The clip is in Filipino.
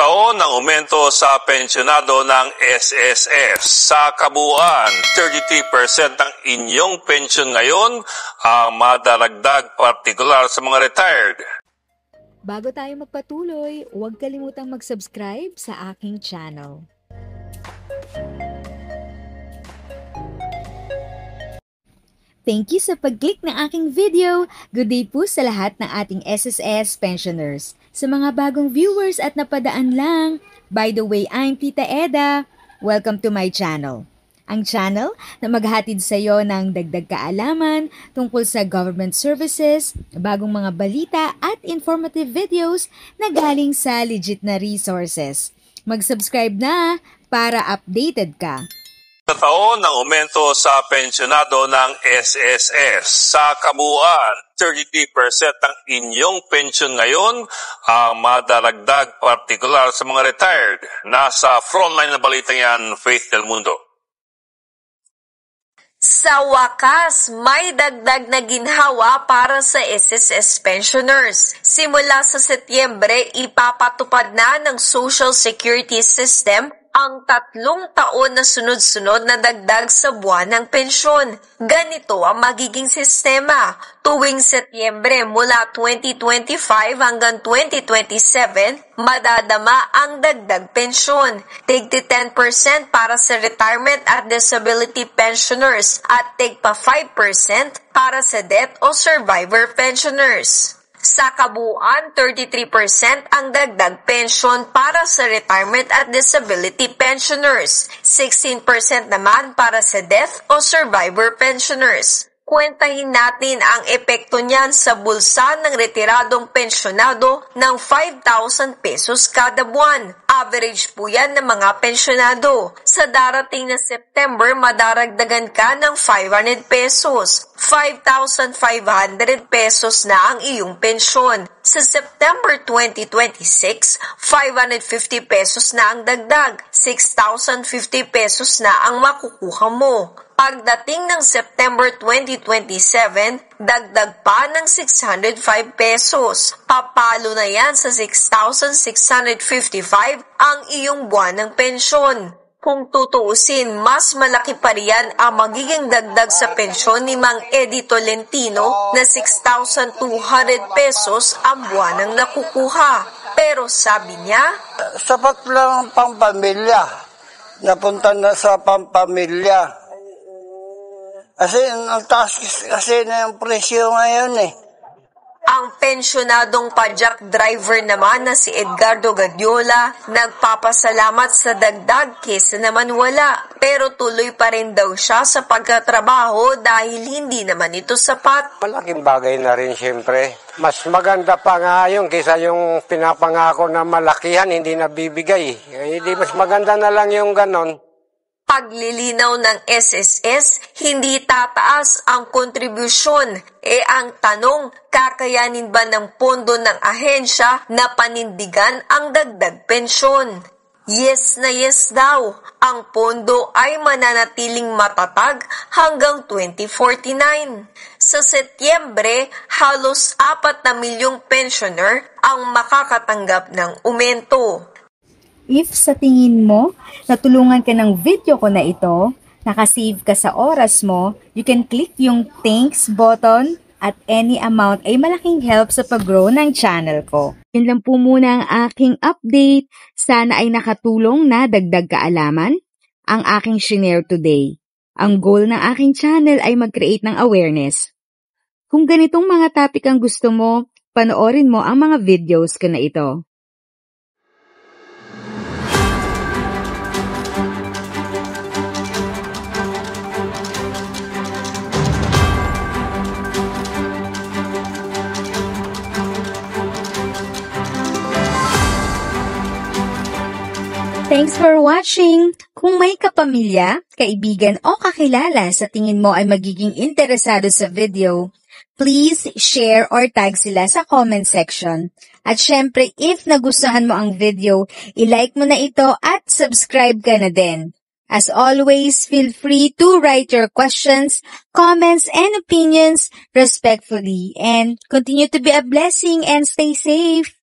taon ng aumento sa pensyonado ng SSS. Sa kabuuan, 33% ng inyong pensyon ngayon ang madaragdag, partikular sa mga retired. Bago tayo magpatuloy, huwag kalimutang mag-subscribe sa aking channel. Thank you sa pag-click ng aking video. Good day po sa lahat ng ating SSS pensioners. Sa mga bagong viewers at napadaan lang, by the way, I'm Tita Eda. Welcome to my channel. Ang channel na maghatid sa iyo ng dagdag kaalaman tungkol sa government services, bagong mga balita at informative videos na galing sa legit na resources. Mag-subscribe na para updated ka. Sa taon ng aumento sa pensyonado ng SSS. Sa kabuuan, 33% ng inyong pensyon ngayon ang madaragdag, partikular sa mga retired. Nasa frontline na balita yan, Faith Del Mundo. Sa wakas, may dagdag na ginhawa para sa SSS pensioners. Simula sa Setyembre, ipapatupad na ng Social Security System ang 3 taon na sunod-sunod na dagdag sa buwan ng pensyon. Ganito ang magiging sistema. Tuwing Setyembre mula 2025 hanggang 2027, madadama ang dagdag pensyon. Tigti 10% para sa retirement at disability pensioners at tigpa 5% para sa death o survivor pensioners. Sa kabuuan, 33% ang dagdag pensyon para sa retirement at disability pensioners, 16% naman para sa death o survivor pensioners. Kwentahin natin ang epekto niyan sa bulsa ng retiradong pensyonado ng 5,000 pesos kada buwan. Average po yan ng mga pensyonado. Sa darating na September, madaragdagan ka ng 500 pesos. 5,500 pesos na ang iyong pensyon. Sa September 2026, 550 pesos na ang dagdag. 6,050 pesos na ang makukuha mo. Pagdating ng September 2027, dagdag pa ng 605 pesos. Papalo na yan sa 6,655 ang iyong buwan ng pensyon. Kung tutuusin, mas malaki pa riyan ang magiging dagdag sa pensyon ni Mang Eddie Tolentino na 6,200 pesos ang buwan ng nakukuha. Pero sabi niya, sapat lang ang pampamilya. Napunta na sa pampamilya. Kasi ang taas kasi na yung presyo ngayon eh. Ang pensyonadong pajak driver naman na si Edgardo Gadiola nagpapasalamat sa dagdag kesa naman wala. Pero tuloy pa rin daw siya sa pagkatrabaho dahil hindi naman ito sapat. Malaking bagay na rin siyempre. Mas maganda pa nga yun kaysa yung pinapangako na malakihan hindi nabibigay. Hindi mas maganda na lang yung ganon. Paglilinaw ng SSS, hindi tataas ang kontribusyon. Ang tanong, kakayanin ba ng pondo ng ahensya na panindigan ang dagdag pensyon? Yes na yes daw. Ang pondo ay mananatiling matatag hanggang 2049. Sa Setyembre, halos 4 na milyong pensioner ang makakatanggap ng aumento. If sa tingin mo, natulungan ka ng video ko na ito, nakasave ka sa oras mo, you can click yung thanks button at any amount ay malaking help sa pag-grow ng channel ko. Yun lang po muna ang aking update. Sana ay nakatulong na dagdag kaalaman ang aking shinare today. Ang goal ng aking channel ay mag-create ng awareness. Kung ganitong mga topic ang gusto mo, panoorin mo ang mga videos ko na ito. Thanks for watching! Kung may kapamilya, kaibigan o kakilala sa tingin mo ay magiging interesado sa video, please share or tag sila sa comment section. At syempre, if nagustuhan mo ang video, i-like mo na ito at subscribe ka na din. As always, feel free to write your questions, comments, and opinions respectfully. And continue to be a blessing and stay safe!